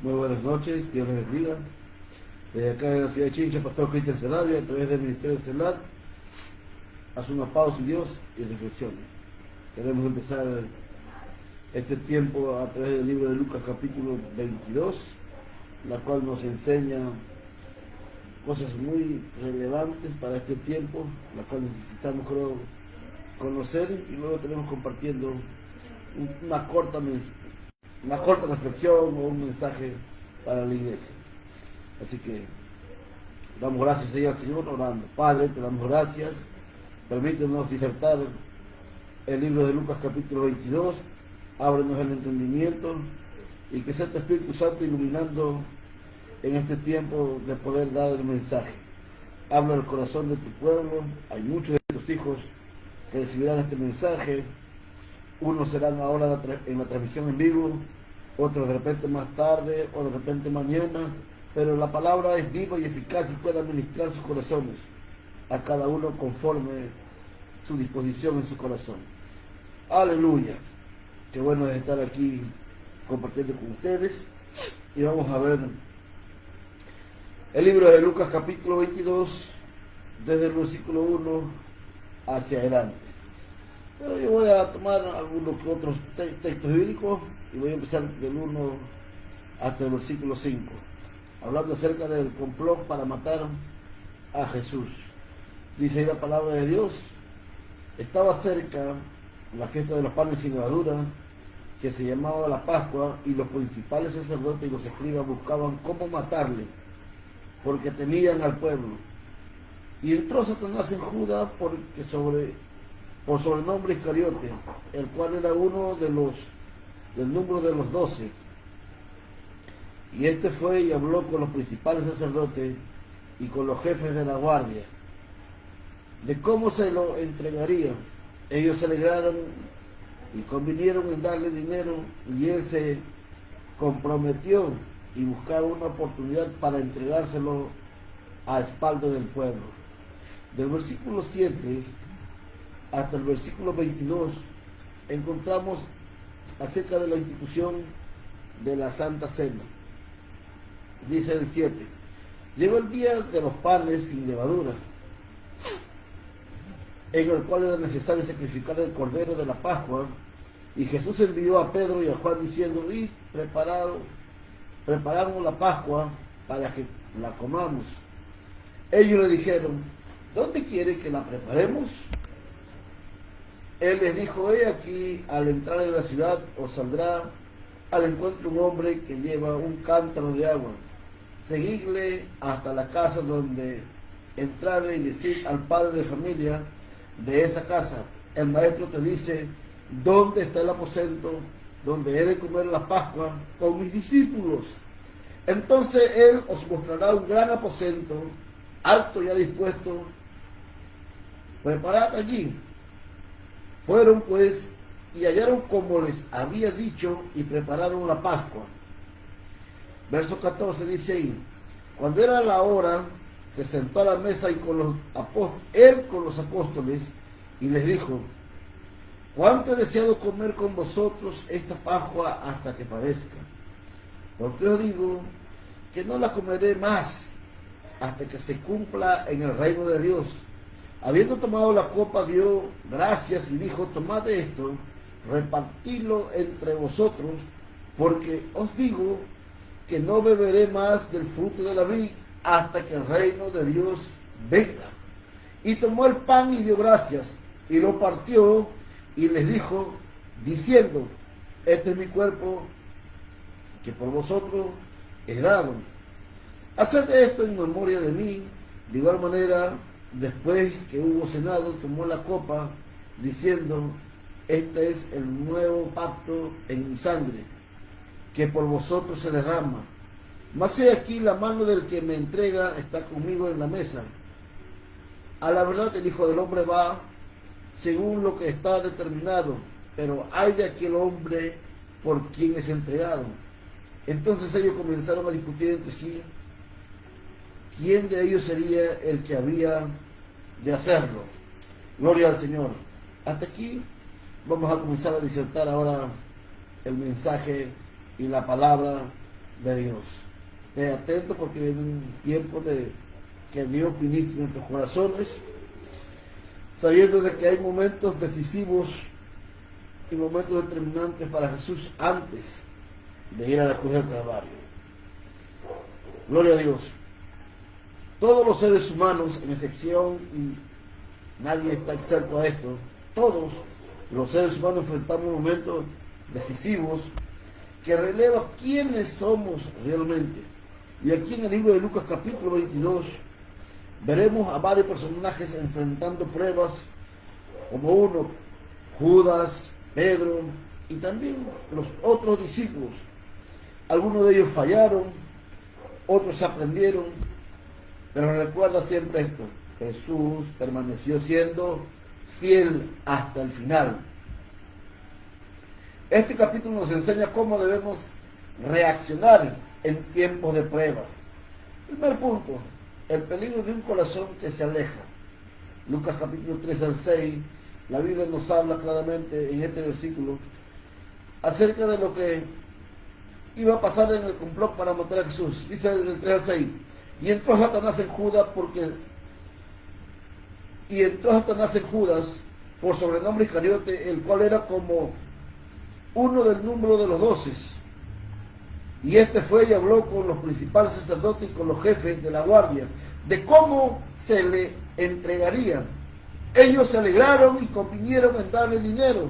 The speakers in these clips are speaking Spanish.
Muy buenas noches, Dios les bendiga. Desde acá de la ciudad de Chincha, Pastor Cristian Sarabia, a través del Ministerio de CELAT, hace una pausa en Dios y reflexione. Queremos empezar este tiempo a través del libro de Lucas capítulo 22, la cual nos enseña cosas muy relevantes para este tiempo, la cual necesitamos, creo, conocer, y luego tenemos compartiendo una corta reflexión o un mensaje para la iglesia. Así que damos gracias al Señor orando. Padre, te damos gracias. Permítenos disertar el libro de Lucas capítulo 22. Ábrenos el entendimiento y que sea tu Espíritu Santo iluminando en este tiempo de poder dar el mensaje. Habla el corazón de tu pueblo. Hay muchos de tus hijos que recibirán este mensaje. Unos serán ahora en la transmisión en vivo, otros de repente más tarde o de repente mañana, pero la palabra es viva y eficaz y puede administrar sus corazones a cada uno conforme su disposición en su corazón. Aleluya. Qué bueno es estar aquí compartiendo con ustedes. Y vamos a ver el libro de Lucas capítulo 22 desde el versículo 1 hacia adelante. Pero yo voy a tomar algunos que otros textos bíblicos y voy a empezar del 1 hasta el versículo 5, hablando acerca del complot para matar a Jesús. Dice ahí la palabra de Dios: estaba cerca la fiesta de los panes sin levadura, que se llamaba la Pascua, y los principales sacerdotes y los escribas buscaban cómo matarle, porque temían al pueblo. Y entró Satanás en Judas por sobrenombre Iscariote, el cual era uno del número de los 12. Y este fue y habló con los principales sacerdotes y con los jefes de la guardia de cómo se lo entregaría. Ellos se alegraron y convinieron en darle dinero, y él se comprometió y buscaba una oportunidad para entregárselo a espaldas del pueblo. Del versículo 7 hasta el versículo 22 encontramos acerca de la institución de la Santa Cena. Dice el 7: llegó el día de los panes sin levadura, en el cual era necesario sacrificar el cordero de la Pascua, y Jesús envió a Pedro y a Juan diciendo: y preparamos la Pascua para que la comamos. Ellos le dijeron: ¿dónde quiere que la preparemos? Él les dijo: he aquí, al entrar en la ciudad os saldrá al encuentro un hombre que lleva un cántaro de agua. Seguidle hasta la casa donde entrare y decid al padre de familia de esa casa: el maestro te dice, ¿dónde está el aposento donde he de comer la Pascua con mis discípulos? Entonces él os mostrará un gran aposento, alto y ya dispuesto. Preparad allí. Fueron pues y hallaron como les había dicho y prepararon la Pascua. Verso 14 dice ahí: cuando era la hora, se sentó a la mesa y él con los apóstoles, y les dijo: cuánto he deseado comer con vosotros esta Pascua hasta que padezca. Porque os digo que no la comeré más hasta que se cumpla en el reino de Dios. Habiendo tomado la copa, dio gracias y dijo: tomad de esto, repartidlo entre vosotros, porque os digo que no beberé más del fruto de la vid hasta que el reino de Dios venga. Y tomó el pan y dio gracias, y lo partió, y les dijo, diciendo: este es mi cuerpo, que por vosotros he dado. Haced esto en memoria de mí. De igual manera, después que hubo cenado, tomó la copa, diciendo: este es el nuevo pacto en mi sangre, que por vosotros se derrama. Mas he aquí, la mano del que me entrega está conmigo en la mesa. A la verdad, el Hijo del Hombre va según lo que está determinado, pero hay de aquel hombre por quien es entregado. Entonces ellos comenzaron a discutir entre sí quién de ellos sería el que había de hacerlo. Gloria al Señor. Hasta aquí vamos a comenzar a disertar ahora el mensaje y la palabra de Dios. Esté atento porque viene un tiempo de que Dios ministre en nuestros corazones, sabiendo de que hay momentos decisivos y momentos determinantes para Jesús antes de ir a la cruz del Calvario. Gloria a Dios. Todos los seres humanos, en excepción, y nadie está exento a esto, todos los seres humanos enfrentamos momentos decisivos que relevan quiénes somos realmente. Y aquí en el libro de Lucas capítulo 22 veremos a varios personajes enfrentando pruebas, como uno, Judas, Pedro y también los otros discípulos. Algunos de ellos fallaron, otros aprendieron, pero recuerda siempre esto: Jesús permaneció siendo fiel hasta el final. Este capítulo nos enseña cómo debemos reaccionar en tiempos de prueba. Primer punto, el peligro de un corazón que se aleja. Lucas capítulo 3 al 6, la Biblia nos habla claramente en este versículo acerca de lo que iba a pasar en el complot para matar a Jesús. Dice desde el 3 al 6, y entró Satanás en Judas por sobrenombre Iscariote, el cual era como uno del número de los 12. Y este fue y habló con los principales sacerdotes y con los jefes de la guardia de cómo se le entregaría. Ellos se alegraron y convinieron en darle dinero.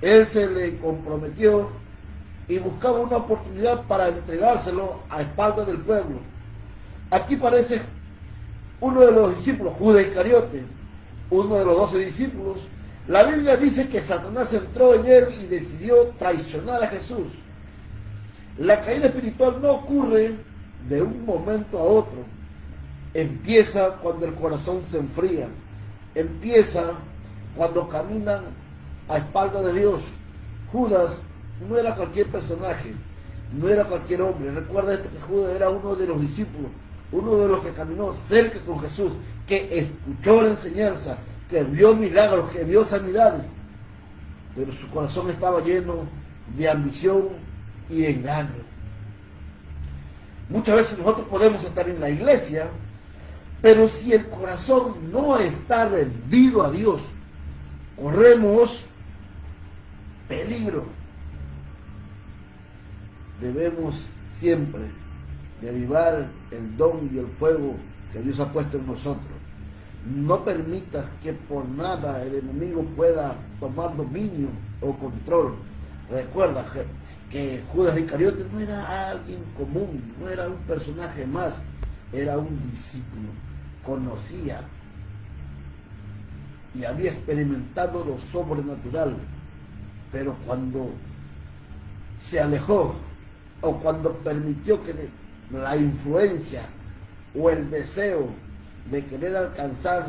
Él se le comprometió y buscaba una oportunidad para entregárselo a espaldas del pueblo. Aquí parece uno de los discípulos, Judas Iscariote, uno de los 12 discípulos. La Biblia dice que Satanás entró en él y decidió traicionar a Jesús. La caída espiritual no ocurre de un momento a otro. Empieza cuando el corazón se enfría. Empieza cuando caminan a espaldas de Dios. Judas no era cualquier personaje, no era cualquier hombre. Recuerda esto, que Judas era uno de los discípulos, uno de los que caminó cerca con Jesús, que escuchó la enseñanza, que vio milagros, que vio sanidades, pero su corazón estaba lleno de ambición y engaño. Muchas veces nosotros podemos estar en la iglesia, pero si el corazón no está rendido a Dios, corremos peligro. Debemos siempre de avivar el don y el fuego que Dios ha puesto en nosotros. No permitas que por nada el enemigo pueda tomar dominio o control. Recuerda que Judas Iscariote no era alguien común, no era un personaje más, era un discípulo. Conocía y había experimentado lo sobrenatural, pero cuando se alejó o cuando permitió que la influencia o el deseo de querer alcanzar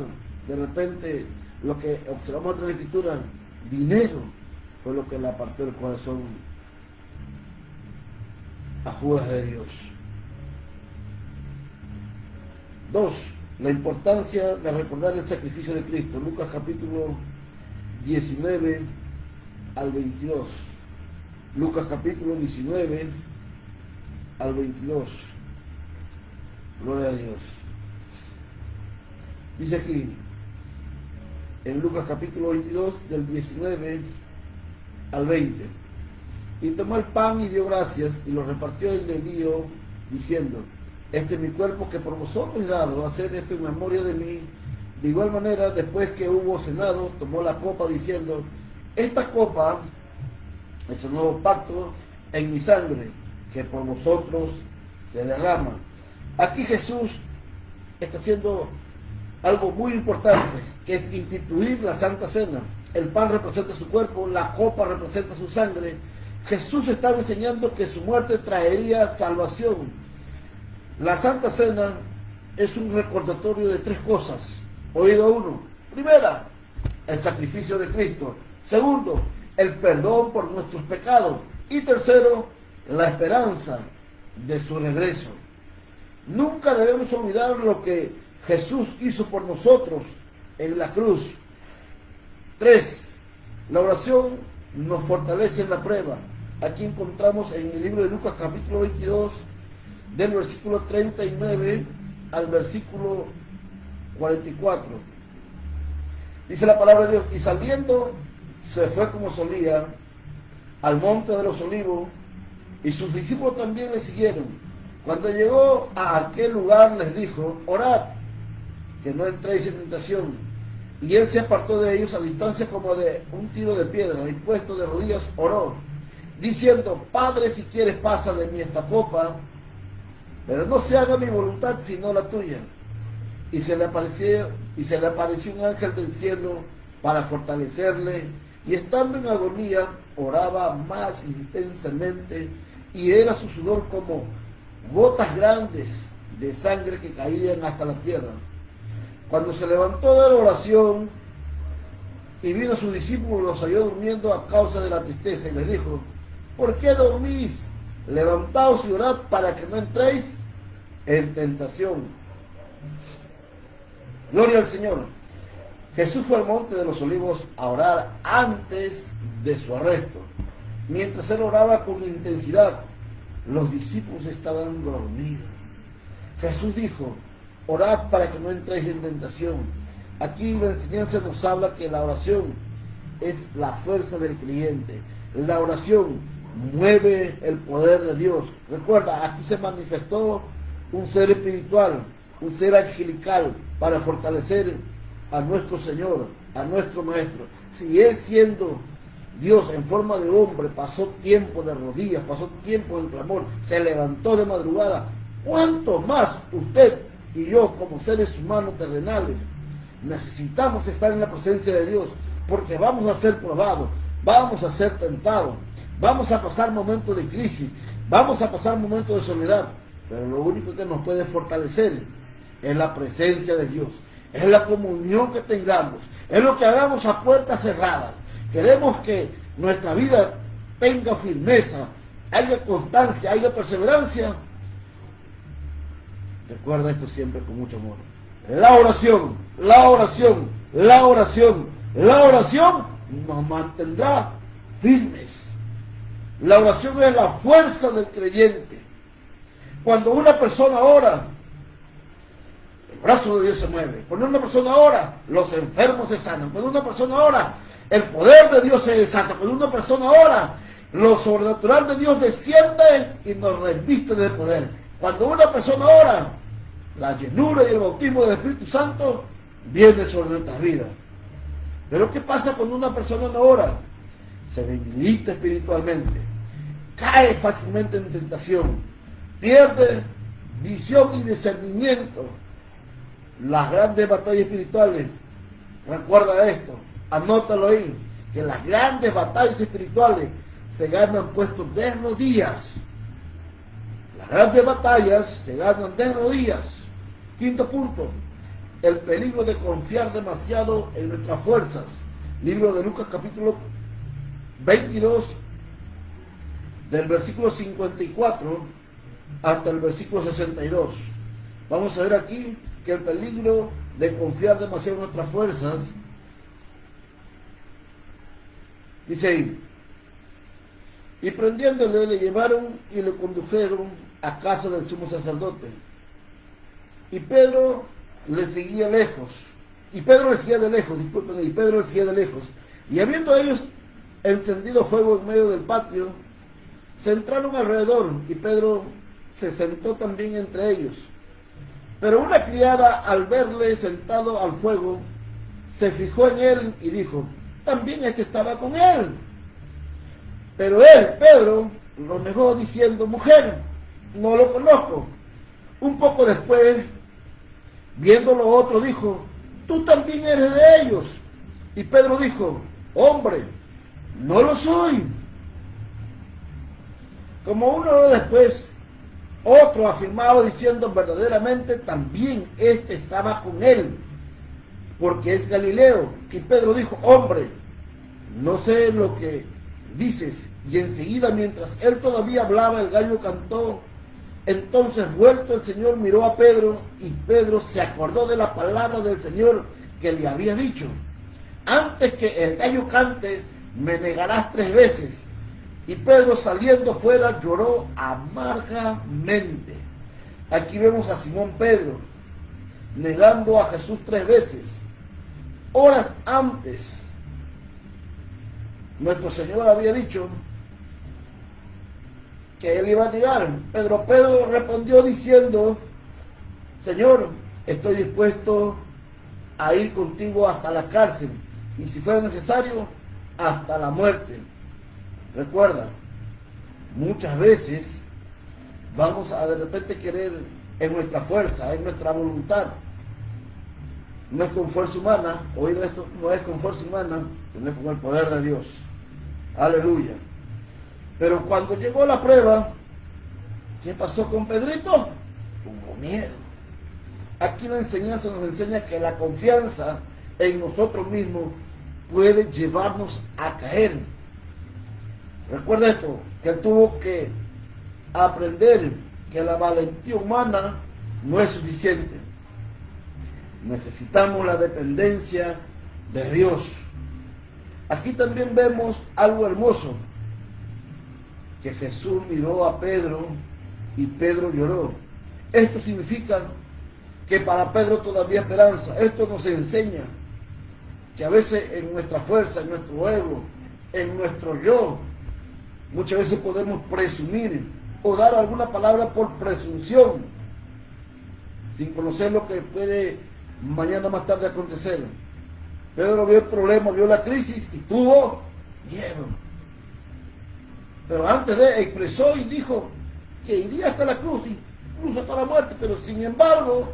de repente lo que observamos en la Escritura, dinero, fue lo que le apartó el corazón a Judas de Dios. 2. La importancia de recordar el sacrificio de Cristo. Lucas capítulo 19 al 22. Lucas capítulo 19 al 22. Gloria a Dios. Dice aquí, en Lucas capítulo 22, del 19 al 20. Y tomó el pan y dio gracias, y lo repartió y le dio, diciendo: este es mi cuerpo que por vosotros he dado, haced esto en memoria de mí. De igual manera, después que hubo cenado, tomó la copa diciendo: esta copa es el nuevo pacto en mi sangre, que por vosotros se derrama. Aquí Jesús está haciendo algo muy importante, que es instituir la Santa Cena. El pan representa su cuerpo, la copa representa su sangre. Jesús estaba enseñando que su muerte traería salvación. La Santa Cena es un recordatorio de 3 cosas. Oído 1. Primera, el sacrificio de Cristo. Segundo, el perdón por nuestros pecados. Y tercero, la esperanza de su regreso. Nunca debemos olvidar lo que Jesús hizo por nosotros en la cruz. 3. La oración nos fortalece en la prueba. aquí encontramos en el libro de Lucas capítulo 22, del versículo 39 al versículo 44. Dice la palabra de Dios: y saliendo se fue como solía al monte de los olivos, y sus discípulos también le siguieron. Cuando llegó a aquel lugar les dijo: orad, que no entréis en tentación. Y él se apartó de ellos a distancia como de un tiro de piedra, y puesto de rodillas oró, diciendo: Padre, si quieres, pasa de mí esta copa, pero no se haga mi voluntad sino la tuya. Y se le apareció un ángel del cielo para fortalecerle, y estando en agonía oraba más intensamente, y era su sudor como gotas grandes de sangre que caían hasta la tierra. Cuando se levantó de la oración y vino a sus discípulos, los halló durmiendo a causa de la tristeza, y les dijo: ¿por qué dormís? Levantaos y orad para que no entréis en tentación. Gloria al Señor. Jesús fue al monte de los olivos a orar antes de su arresto. Mientras él oraba con intensidad, los discípulos estaban dormidos. Jesús dijo: orad para que no entréis en tentación. Aquí la enseñanza nos habla que la oración es la fuerza del creyente. La oración mueve el poder de Dios. Recuerda, aquí se manifestó un ser espiritual, un ser angelical, para fortalecer a nuestro Señor, a nuestro Maestro. Si Él, siendo Dios en forma de hombre, pasó tiempo de rodillas, pasó tiempo en clamor, se levantó de madrugada, ¿cuánto más usted y yo, como seres humanos terrenales, necesitamos estar en la presencia de Dios? Porque vamos a ser probados, vamos a ser tentados, vamos a pasar momentos de crisis, vamos a pasar momentos de soledad, pero lo único que nos puede fortalecer es la presencia de Dios, es la comunión que tengamos, es lo que hagamos a puertas cerradas. Queremos que nuestra vida tenga firmeza, haya constancia, haya perseverancia. Recuerda esto siempre con mucho amor. La oración, la oración, la oración, la oración nos mantendrá firmes. La oración es la fuerza del creyente. Cuando una persona ora, el brazo de Dios se mueve. Cuando una persona ora, los enfermos se sanan. Cuando una persona ora, el poder de Dios se desata. Cuando una persona ora, lo sobrenatural de Dios desciende y nos reviste de poder. Cuando una persona ora, la llenura y el bautismo del Espíritu Santo viene sobre nuestras vidas. Pero ¿qué pasa cuando una persona no ora? Se debilita espiritualmente, cae fácilmente en tentación, pierde visión y discernimiento. Las grandes batallas espirituales, recuerda esto, anótalo ahí, que las grandes batallas espirituales se ganan puestos de rodillas. Las grandes batallas se ganan de rodillas. Quinto punto, el peligro de confiar demasiado en nuestras fuerzas. Libro de Lucas capítulo 22, del versículo 54 hasta el versículo 62. Vamos a ver aquí que el peligro de confiar demasiado en nuestras fuerzas, dice ahí: y prendiéndole le llevaron y le condujeron a casa del sumo sacerdote. Y Pedro le seguía de lejos. Y Pedro le seguía de lejos. Y habiendo ellos encendido fuego en medio del patio, se entraron alrededor, y Pedro se sentó también entre ellos. Pero una criada, al verle sentado al fuego, se fijó en él y dijo: también este estaba con él. Pero él, Pedro, lo negó diciendo: mujer, no lo conozco. Un poco después, viéndolo otro, dijo: tú también eres de ellos. Y Pedro dijo: hombre, no lo soy. Como una hora después, otro afirmaba diciendo: verdaderamente también este estaba con él, porque es Galileo. Y Pedro dijo: hombre, no sé lo que dices. Y enseguida, mientras él todavía hablaba, el gallo cantó. Entonces, vuelto el Señor, miró a Pedro, y Pedro se acordó de la palabra del Señor que le había dicho: antes que el gallo cante, me negarás 3 veces. Y Pedro, saliendo fuera, lloró amargamente. Aquí vemos a Simón Pedro negando a Jesús 3 veces. Horas antes, nuestro Señor había dicho que él iba a negar. Pedro respondió diciendo: Señor, estoy dispuesto a ir contigo hasta la cárcel, y si fuera necesario, hasta la muerte. Recuerda, muchas veces vamos a de repente querer en nuestra fuerza, en nuestra voluntad. No es con fuerza humana, oído esto, no es con fuerza humana, sino es con el poder de Dios. Aleluya. Pero cuando llegó la prueba, ¿qué pasó con Pedrito? Tuvo miedo. Aquí la enseñanza nos enseña que la confianza en nosotros mismos puede llevarnos a caer. Recuerda esto, que él tuvo que aprender que la valentía humana no es suficiente. Necesitamos la dependencia de Dios. Aquí también vemos algo hermoso, que Jesús miró a Pedro y Pedro lloró. Esto significa que para Pedro todavía hay esperanza. Esto nos enseña que a veces en nuestra fuerza, en nuestro ego, en nuestro yo, muchas veces podemos presumir o dar alguna palabra por presunción, sin conocer lo que puede mañana más tarde acontecer. Pedro vio el problema, vio la crisis y tuvo miedo. Pero antes de expresó y dijo que iría hasta la cruz, incluso hasta la muerte, pero sin embargo,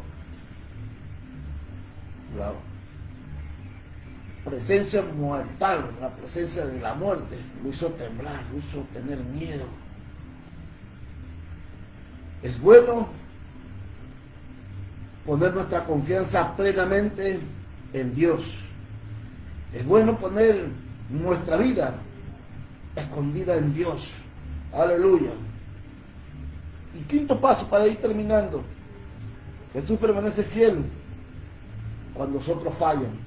la presencia mortal, la presencia de la muerte, lo hizo temblar, lo hizo tener miedo. Es bueno poner nuestra confianza plenamente en Dios. Es bueno poner nuestra vida escondida en Dios. Aleluya. Y quinto paso para ir terminando. Jesús permanece fiel cuando nosotros fallan.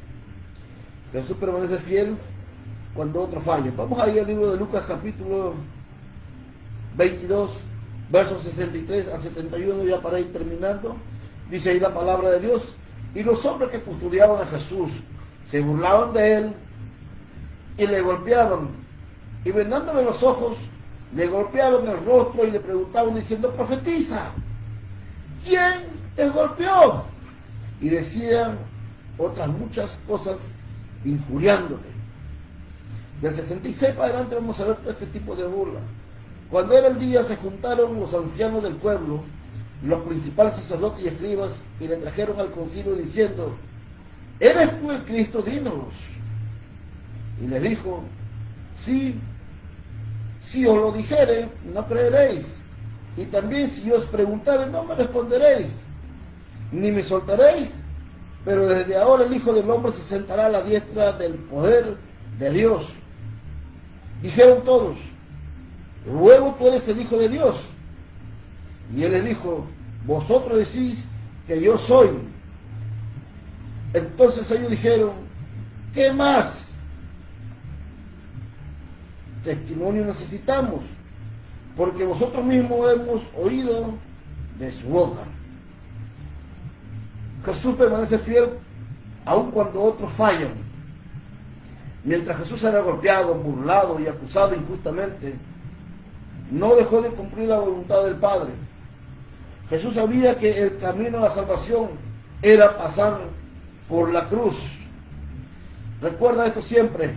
Jesús permanece fiel cuando otros fallan. Vamos a ir al libro de Lucas capítulo 22, versos 63 al 71, ya para ir terminando. Dice ahí la palabra de Dios: y los hombres que custodiaban a Jesús se burlaban de él y le golpeaban, y vendándole los ojos, le golpeaban el rostro y le preguntaban diciendo: profetiza, ¿quién te golpeó? Y decían otras muchas cosas injuriándole. Del 66 para adelante vamos a ver todo este tipo de burla. Cuando era el día, se juntaron los ancianos del pueblo, los principales sacerdotes y escribas, y le trajeron al concilio diciendo: ¿eres tú el Cristo? Dínos. Y les dijo: sí, si os lo dijere, no creeréis, y también si os preguntare, no me responderéis, ni me soltaréis, pero desde ahora el Hijo del Hombre se sentará a la diestra del poder de Dios. Dijeron todos: luego tú eres el Hijo de Dios. Y él les dijo: vosotros decís que yo soy. Entonces ellos dijeron: ¿qué más testimonio necesitamos? Porque vosotros mismos hemos oído de su boca. Jesús permanece fiel aun cuando otros fallan. Mientras Jesús era golpeado, burlado y acusado injustamente, no dejó de cumplir la voluntad del Padre. Jesús sabía que el camino a la salvación era pasar por la cruz. Recuerda esto siempre: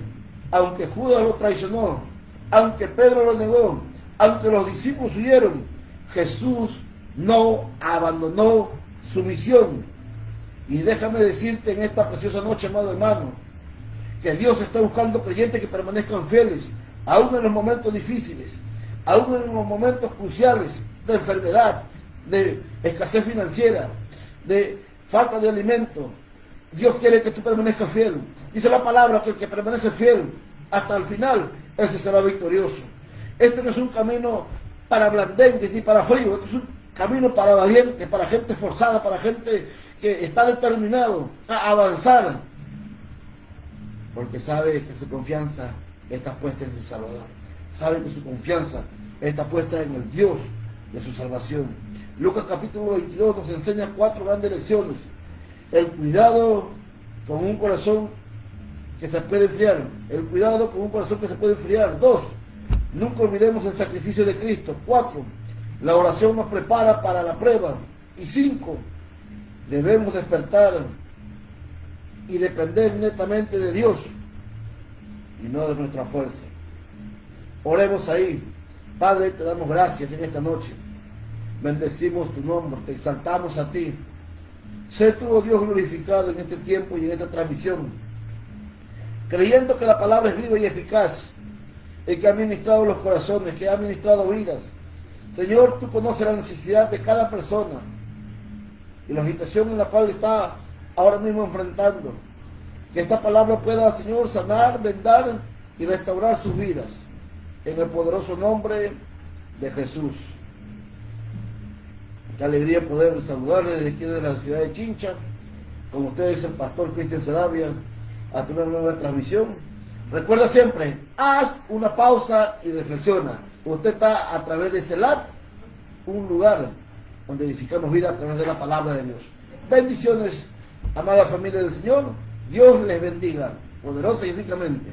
aunque Judas lo traicionó, aunque Pedro lo negó, aunque los discípulos huyeron, Jesús no abandonó su misión. Y déjame decirte en esta preciosa noche, amado hermano, que Dios está buscando creyentes que permanezcan fieles, aún en los momentos difíciles, aún en los momentos cruciales de enfermedad, de escasez financiera, de falta de alimento. Dios quiere que tú permanezcas fiel. Dice la palabra que el que permanece fiel hasta el final, ese será victorioso. Este no es un camino para blandengues ni para frío, este es un camino para valientes, para gente esforzada, para gente que está determinado a avanzar, porque sabe que su confianza está puesta en su Salvador. saben que su confianza está puesta en el Dios de su salvación. Lucas capítulo 22 nos enseña 4 grandes lecciones. El cuidado con un corazón que se puede enfriar. El cuidado con un corazón que se puede enfriar. 2. Nunca olvidemos el sacrificio de Cristo. 4. La oración nos prepara para la prueba. Y 5. Debemos despertar y depender netamente de Dios y no de nuestra fuerza. Oremos ahí. Padre, te damos gracias en esta noche. Bendecimos tu nombre, te exaltamos a ti. Sé tú, oh Dios, glorificado en este tiempo y en esta transmisión, creyendo que la palabra es viva y eficaz, y que ha ministrado los corazones, que ha ministrado vidas. Señor, tú conoces la necesidad de cada persona y la agitación en la cual está ahora mismo enfrentando. Que esta palabra pueda, Señor, sanar, vendar y restaurar sus vidas. En el poderoso nombre de Jesús. Qué alegría poder saludarles desde aquí de la ciudad de Chincha. Con ustedes el pastor Cristian Sarabia, a una nueva transmisión. Recuerda siempre, haz una pausa y reflexiona. Usted está a través de CELAT, un lugar donde edificamos vida a través de la palabra de Dios. Bendiciones, amada familia del Señor. Dios les bendiga poderosa y ricamente.